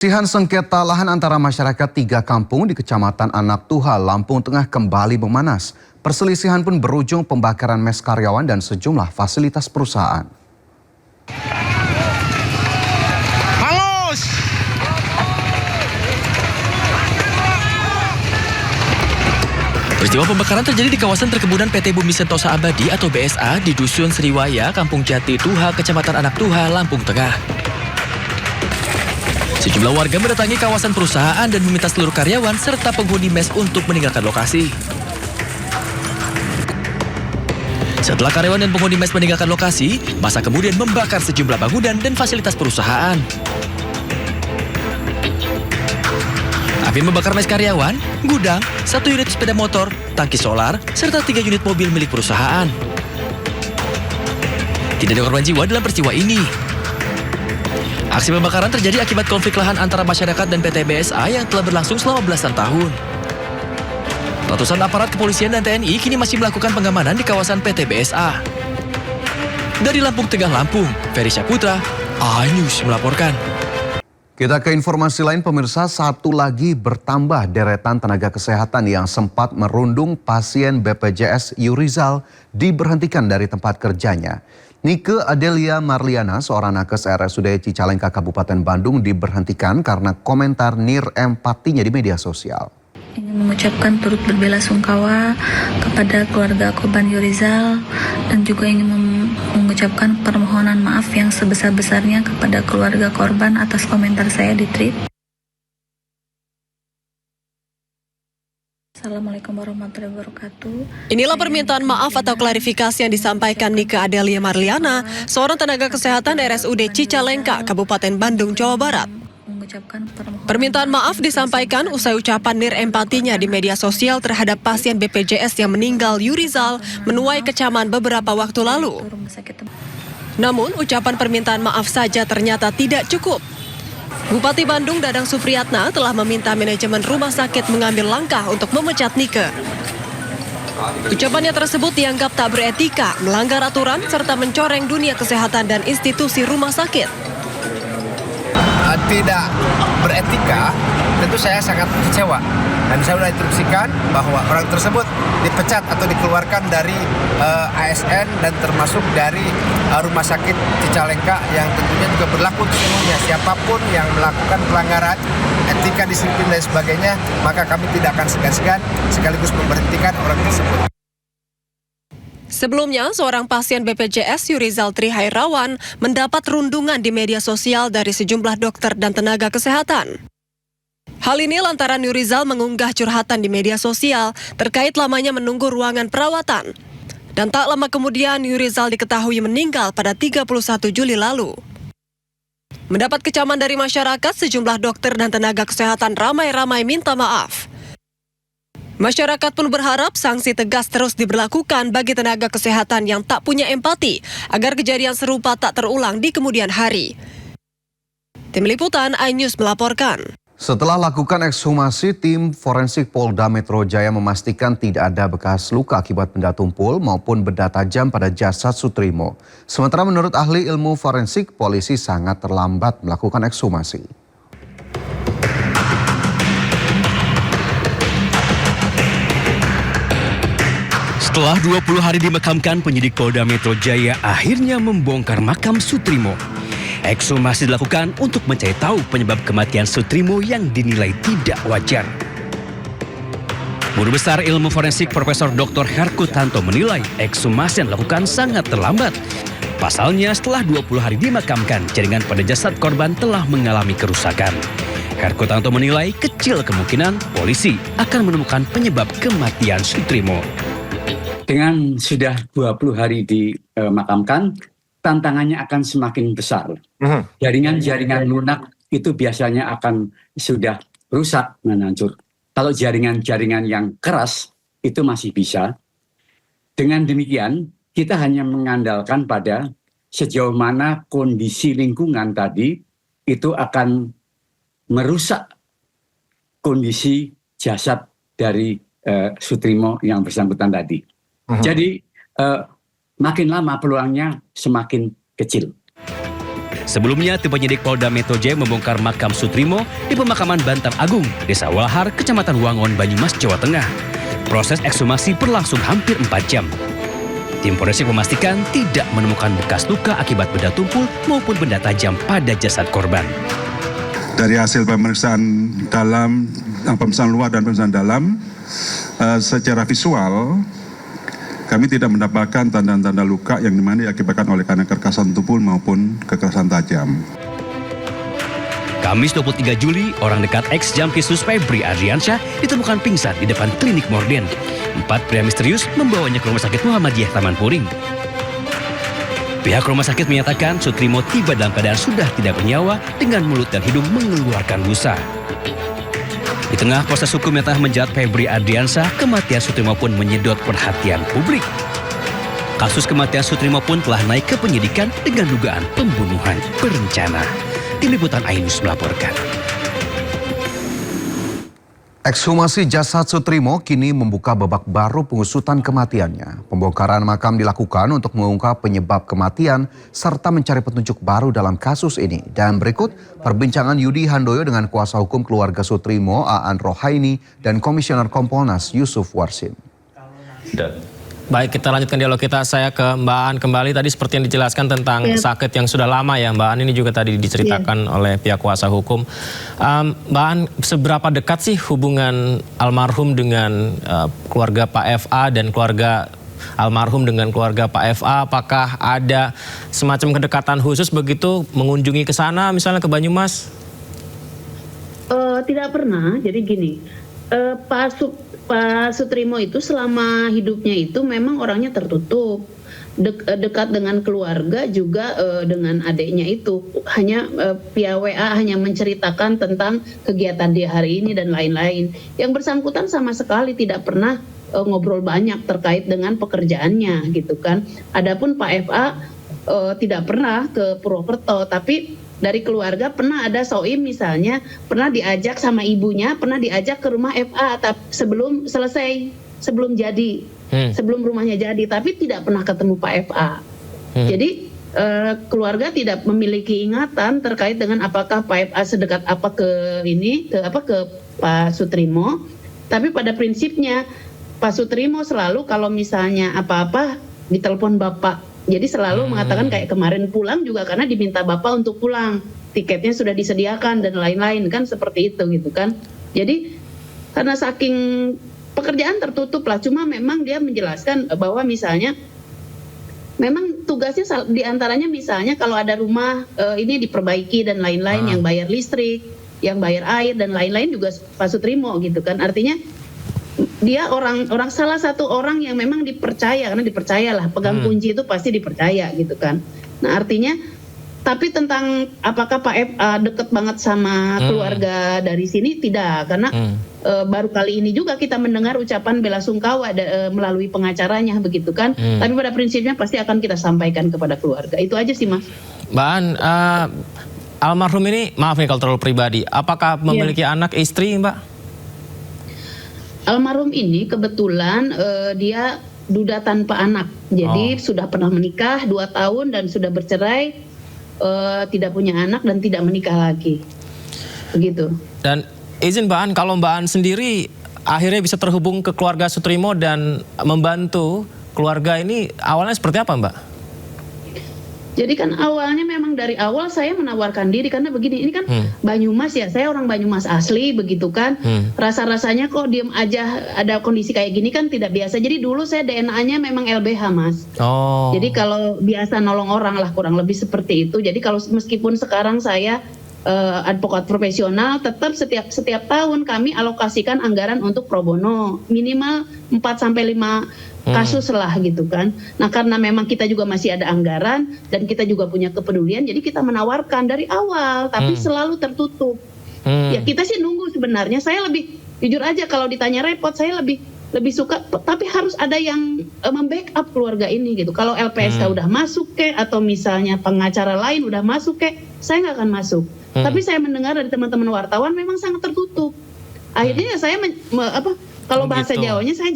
Perselisihan sengketa lahan antara masyarakat tiga kampung di Kecamatan Anak Tuha, Lampung Tengah kembali memanas. Perselisihan pun berujung pembakaran mes karyawan dan sejumlah fasilitas perusahaan. Hangus! Peristiwa pembakaran terjadi di kawasan perkebunan PT Bumi Sentosa Abadi atau BSA di Dusun Sriwaya, Kampung Jati Tuha, Kecamatan Anak Tuha, Lampung Tengah. Sejumlah warga mendatangi kawasan perusahaan dan meminta seluruh karyawan serta penghuni mes untuk meninggalkan lokasi. Setelah karyawan dan penghuni mes meninggalkan lokasi, massa kemudian membakar sejumlah bangunan dan fasilitas perusahaan. Api membakar mes karyawan, gudang, 1 unit sepeda motor, tangki solar, serta 3 unit mobil milik perusahaan. Tidak ada korban jiwa dalam peristiwa ini. Aksi pembakaran terjadi akibat konflik lahan antara masyarakat dan PT BSA yang telah berlangsung selama belasan tahun. Ratusan aparat kepolisian dan TNI kini masih melakukan pengamanan di kawasan PT BSA. Dari Lampung Tengah, Lampung, Ferry Syaputra, iNews melaporkan. Kita ke informasi lain, pemirsa. Satu lagi bertambah deretan tenaga kesehatan yang sempat merundung pasien BPJS Yurizal diberhentikan dari tempat kerjanya. Nike Adelia Marliana, seorang nakes RSUD Cicalengka Kabupaten Bandung, diberhentikan karena komentar nir empatinya di media sosial. Ingin mengucapkan turut berbelasungkawa kepada keluarga korban Yurizal dan juga ingin mengucapkan permohonan maaf yang sebesar-besarnya kepada keluarga korban atas komentar saya di tweet. Assalamualaikum warahmatullahi wabarakatuh. Inilah permintaan maaf atau klarifikasi yang disampaikan Nike Adelia Marliana, seorang tenaga kesehatan RSUD Cicalengka, Kabupaten Bandung, Jawa Barat. Permintaan maaf disampaikan usai ucapan nir empatinya di media sosial terhadap pasien BPJS yang meninggal Yurizal menuai kecaman beberapa waktu lalu. Namun, ucapan permintaan maaf saja ternyata tidak cukup. Bupati Bandung Dadang Supriyatna telah meminta manajemen rumah sakit mengambil langkah untuk memecat Nike. Ucapannya tersebut dianggap tak beretika, melanggar aturan, serta mencoreng dunia kesehatan dan institusi rumah sakit. Tidak beretika, tentu saya sangat kecewa. Dan saya sudah instruksikan bahwa orang tersebut dipecat atau dikeluarkan dari ASN dan termasuk dari rumah sakit Cicalengka yang tentunya juga berlaku untuk semuanya. Siapapun yang melakukan pelanggaran etika, disiplin dan sebagainya, maka kami tidak akan segan-segan sekaligus memberhentikan orang tersebut. Sebelumnya, seorang pasien BPJS Yurizal Trihairawan mendapat rundungan di media sosial dari sejumlah dokter dan tenaga kesehatan. Hal ini lantaran Yurizal mengunggah curhatan di media sosial terkait lamanya menunggu ruangan perawatan. Dan tak lama kemudian Yurizal diketahui meninggal pada 31 Juli lalu. Mendapat kecaman dari masyarakat, sejumlah dokter dan tenaga kesehatan ramai-ramai minta maaf. Masyarakat pun berharap sanksi tegas terus diberlakukan bagi tenaga kesehatan yang tak punya empati agar kejadian serupa tak terulang di kemudian hari. Tim Liputan iNews melaporkan. Setelah lakukan ekshumasi, tim forensik Polda Metro Jaya memastikan tidak ada bekas luka akibat benda tumpul maupun benda tajam pada jasad Sutrimo. Sementara menurut ahli ilmu forensik, polisi sangat terlambat melakukan ekshumasi. Setelah 20 hari dimakamkan, penyidik Polda Metro Jaya akhirnya membongkar makam Sutrimo. Ekshumasi dilakukan untuk mencari tahu penyebab kematian Sutrimo yang dinilai tidak wajar. Guru Besar Ilmu Forensik Profesor Dr. Herkutanto menilai ekshumasi yang dilakukan sangat terlambat. Pasalnya setelah 20 hari dimakamkan, jaringan pada jasad korban telah mengalami kerusakan. Herkutanto menilai kecil kemungkinan polisi akan menemukan penyebab kematian Sutrimo. Dengan sudah 20 hari dimakamkan, tantangannya akan semakin besar. Jaringan-jaringan lunak itu biasanya akan sudah rusak dan hancur. Kalau jaringan-jaringan yang keras itu masih bisa. Dengan demikian, kita hanya mengandalkan pada sejauh mana kondisi lingkungan tadi itu akan merusak kondisi jasad dari Sutrimo yang bersangkutan tadi. Jadi makin lama peluangnya semakin kecil. Sebelumnya, tim penyidik Polda Metro Jaya membongkar makam Sutrimo di pemakaman Bantar Agung, Desa Walahar, Kecamatan Wangon, Banyumas, Jawa Tengah. Proses ekshumasi berlangsung hampir 4 jam. Tim forensik memastikan tidak menemukan bekas luka akibat benda tumpul maupun benda tajam pada jasad korban. Dari hasil pemeriksaan dalam, pemeriksaan luar dan pemeriksaan dalam, secara visual kami tidak mendapatkan tanda-tanda luka yang dimana diakibatkan oleh karena kekerasan tumpul maupun kekerasan tajam. Kamis 23 Juli, orang dekat ex-Jampitsus Febri Adriansyah ditemukan pingsan di depan klinik Morden. 4 pria misterius membawanya ke Rumah Sakit Muhammadiyah Taman Puring. Pihak rumah sakit menyatakan Sutrimo tiba dalam keadaan sudah tidak bernyawa dengan mulut dan hidung mengeluarkan busa. Di tengah proses hukum yang tengah menjerat Febri Adriansyah, kematian Sutrimo pun menyedot perhatian publik. Kasus kematian Sutrimo pun telah naik ke penyidikan dengan dugaan pembunuhan berencana. Tim Liputan Ainus melaporkan. Ekshumasi jasad Sutrimo kini membuka babak baru pengusutan kematiannya. Pembongkaran makam dilakukan untuk mengungkap penyebab kematian serta mencari petunjuk baru dalam kasus ini. Dan berikut perbincangan Yudi Handoyo dengan kuasa hukum keluarga Sutrimo, Aan Rohaini, dan Komisioner Kompolnas Yusuf Warsim. Baik, kita lanjutkan dialog kita. Saya ke Mbak Aan kembali. Tadi seperti yang dijelaskan tentang sakit yang sudah lama ya Mbak Aan. Ini juga tadi diceritakan oleh pihak kuasa hukum. Mbak Aan, seberapa dekat sih hubungan almarhum dengan keluarga Pak FA dan keluarga almarhum dengan keluarga Pak FA? Apakah ada semacam kedekatan khusus begitu mengunjungi ke sana misalnya ke Banyumas? Tidak pernah. Jadi gini, Pak Sutrimo itu selama hidupnya itu memang orangnya tertutup, dekat dengan keluarga juga dengan adiknya itu. Hanya via WA hanya menceritakan tentang kegiatan dia hari ini dan lain-lain. Yang bersangkutan sama sekali tidak pernah ngobrol banyak terkait dengan pekerjaannya gitu kan. Adapun Pak FA tidak pernah ke Purwokerto, tapi dari keluarga pernah ada soim misalnya, pernah diajak sama ibunya, pernah diajak ke rumah FA sebelum selesai, sebelum jadi, sebelum rumahnya jadi, tapi tidak pernah ketemu Pak FA. Jadi keluarga tidak memiliki ingatan terkait dengan apakah Pak FA sedekat apa ke Pak Sutrimo. Tapi pada prinsipnya Pak Sutrimo selalu kalau misalnya apa-apa ditelepon Bapak. Jadi selalu mengatakan kayak kemarin pulang juga karena diminta Bapak untuk pulang. Tiketnya sudah disediakan dan lain-lain kan seperti itu gitu kan. Jadi karena saking pekerjaan tertutup lah. Cuma memang dia menjelaskan bahwa misalnya memang tugasnya diantaranya misalnya kalau ada rumah ini diperbaiki dan lain-lain, yang bayar listrik, yang bayar air dan lain-lain juga Pak Sutrimo gitu kan. Artinya dia orang salah satu orang yang memang dipercaya, karena dipercayalah pegang kunci itu pasti dipercaya gitu kan. Nah artinya, tapi tentang apakah Pak FA deket banget sama keluarga dari sini, tidak, karena baru kali ini juga kita mendengar ucapan bela sungkawa melalui pengacaranya begitu kan. Tapi pada prinsipnya pasti akan kita sampaikan kepada keluarga. Itu aja sih Mas. Mbak Aan, almarhum ini, maaf nih kalau terlalu pribadi, apakah memiliki anak, istri Mbak? Almarhum ini kebetulan dia duda tanpa anak, jadi sudah pernah menikah 2 tahun dan sudah bercerai, tidak punya anak dan tidak menikah lagi, begitu. Dan izin Mbak Aan, kalau Mbak Aan sendiri akhirnya bisa terhubung ke keluarga Sutrimo dan membantu keluarga ini, awalnya seperti apa Mbak? Jadi kan awalnya memang dari awal saya menawarkan diri karena begini, ini kan Banyumas ya, saya orang Banyumas asli begitu kan. Rasa-rasanya kok diem aja ada kondisi kayak gini kan tidak biasa. Jadi dulu saya DNA-nya memang LBH Mas. Jadi kalau biasa nolong orang lah kurang lebih seperti itu. Jadi kalau meskipun sekarang saya advokat profesional, tetap setiap tahun kami alokasikan anggaran untuk pro bono minimal 4-5 kasus lah gitu kan. Nah karena memang kita juga masih ada anggaran dan kita juga punya kepedulian, jadi kita menawarkan dari awal, tapi selalu tertutup. Ya kita sih nunggu sebenarnya. Saya lebih jujur aja kalau ditanya repot, saya lebih suka, tapi harus ada yang membackup keluarga ini gitu. Kalau LPSK udah masuk atau misalnya pengacara lain udah masuk saya nggak akan masuk. Tapi saya mendengar dari teman-teman wartawan memang sangat tertutup. Akhirnya saya kalau bahasa Jawanya saya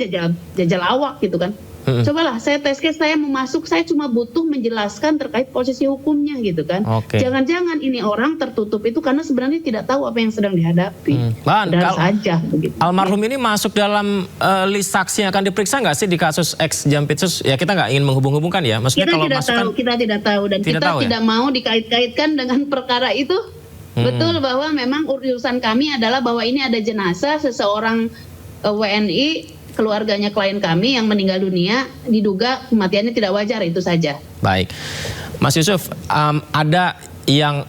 jajal awak gitu kan. Cobalah saya tes case, saya mau masuk, saya cuma butuh menjelaskan terkait posisi hukumnya gitu kan. Jangan-jangan ini orang tertutup itu karena sebenarnya tidak tahu apa yang sedang dihadapi. Padahal saja begitu. Almarhum ini masuk dalam list saksi yang akan diperiksa nggak sih di kasus ex Jampitsus? Ya kita nggak ingin menghubung-hubungkan ya. Maksudnya kalau kita tidak tahu dan kita tidak mau dikait-kaitkan dengan perkara itu. Betul bahwa memang urusan kami adalah bahwa ini ada jenazah seseorang WNI, keluarganya klien kami yang meninggal dunia, diduga kematiannya tidak wajar, itu saja. Baik, Mas Yusuf, ada yang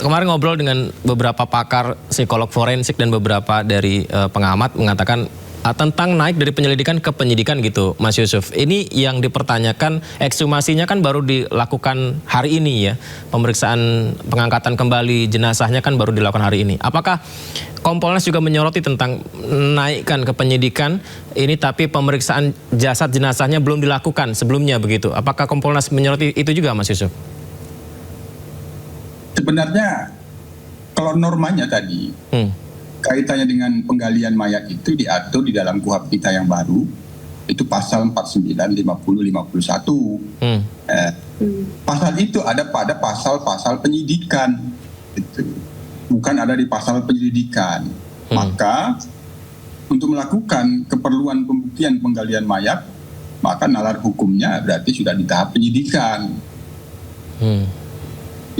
kemarin ngobrol dengan beberapa pakar psikolog forensik dan beberapa dari pengamat mengatakan tentang naik dari penyelidikan ke penyidikan gitu, Mas Yusuf. Ini yang dipertanyakan, ekshumasinya kan baru dilakukan hari ini ya. Pemeriksaan pengangkatan kembali jenazahnya kan baru dilakukan hari ini. Apakah Kompolnas juga menyoroti tentang naikkan ke penyidikan ini tapi pemeriksaan jasad jenazahnya belum dilakukan sebelumnya begitu? Apakah Kompolnas menyoroti itu juga, Mas Yusuf? Sebenarnya kalau normanya tadi kaitannya dengan penggalian mayat itu diatur di dalam KUHP kita yang baru, itu pasal 49, 50, 51. Pasal itu ada pada pasal-pasal penyidikan, gitu. Bukan ada di pasal penyelidikan. Maka untuk melakukan keperluan pembuktian penggalian mayat, maka nalar hukumnya berarti sudah di tahap penyidikan.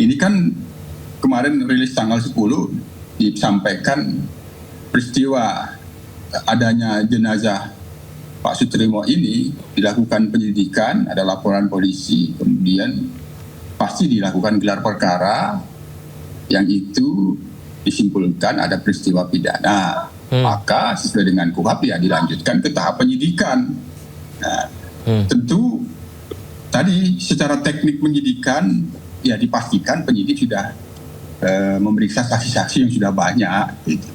Ini kan kemarin rilis tanggal 10 disampaikan peristiwa adanya jenazah Pak Sutrimo ini dilakukan penyidikan, ada laporan polisi, kemudian pasti dilakukan gelar perkara yang itu disimpulkan ada peristiwa pidana. Maka sesuai dengan KUHP ya dilanjutkan ke tahap penyidikan. Nah, tentu tadi secara teknik penyidikan ya dipastikan penyidik sudah memeriksa saksi-saksi yang sudah banyak gitu.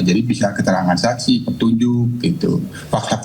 Jadi bisa keterangan saksi, petunjuk gitu, fakta